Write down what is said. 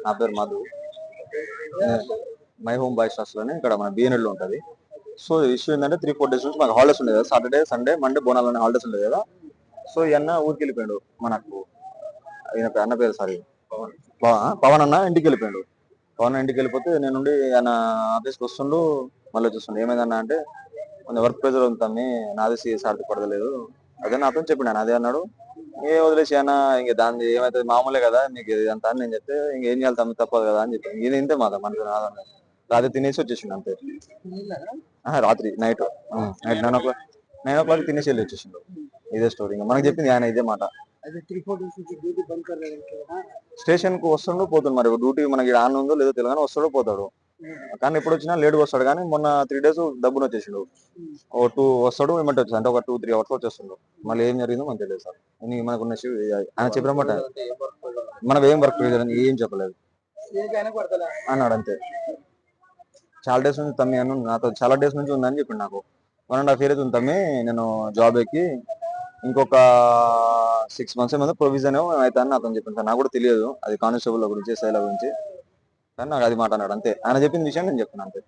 నా పేరు Madhu. My home boys hostel ఇక్కడ మన బిఎన్ఎల్ ఉంటుంది. సో ఇష్యూ ఏంటంటే 3-4 డేస్ నుంచి మాకు హాలిడేస్ ఉండేది కదా, సాటర్డే సండే మండే బోనాలని హాలిడేస్ ఉండేది కదా. సో ఈ అన్న ఊరికి వెళ్ళిపోయాడు. మనకు అన్న పేరు సారీ పవన్ అన్న ఇంటికి వెళ్ళిపోయాడు. పవన్ ఇంటికి వెళ్ళిపోతే నేను ఆయన ఆఫీస్కి వస్తుండు, మళ్ళీ చూస్తుండే. ఏమైందన్న అంటే కొంచెం వర్క్ ప్రెజర్ ఉంది, నాది సిఎస్ పడలేదు అదే నాతో చెప్పినాను. అదే అన్నాడు, వదిలేసి అన్న ఇంక దాని ఏమైతే మామూలే కదా నీకు అంత అని నేను చెప్తే ఇంకేం చేయాలి తమ్మి తప్పదు కదా అని చెప్పి ఇది ఇంతే మాట మనకి రాదన్న. రాత్రి తినేసి వచ్చేసిండు అంతే. రాత్రి నైట్ 9 o'clock తినేసి వెళ్ళి వచ్చేసిండు. ఇదే స్టోరీ. ఇంకా మనకు చెప్పింది ఆయన ఇదే మాట. స్టేషన్ కు వస్తుండో పోతుంది, మరి డ్యూటీ మనకి ఆన్ ఉందో లేదో తెలియదు, వస్తాడో పోతాడు. కానీ ఎప్పుడు వచ్చినా లేట్గా వస్తాడు. కానీ మొన్న 3 days డబ్బును వచ్చేసిండు. 2 వస్తాడు ఏమంటే వచ్చేసి అంటే ఒక 2-3 hours వచ్చేస్తుండు. మళ్ళీ ఏం జరిగిందో మనకు తెలియదు సార్. మనకున్న ఆయన చెప్పినమాట మనం ఏం వర్క్ ఏం చెప్పలేదు అన్నాడు అంతే. చాలా డేస్ నుంచి తమ్మి అను నాతో చాలా డేస్ నుంచి ఉందని చెప్పిండు. నాకు 1.5 years ఉంది తమ్మి, నేను జాబ్ ఎక్కి ఇంకొక 6 months ఏమో ప్రొవిజన్ అయితే అని నాతో చెప్పింది సార్. నాకు కూడా తెలియదు అది కానిస్టేబుల్ గురించి, ఎస్ఐల గురించి. కానీ నాకు అది మాట అన్నాడు అంతే. ఆయన చెప్పిన విషయం నేను చెప్తున్నాను అంతే.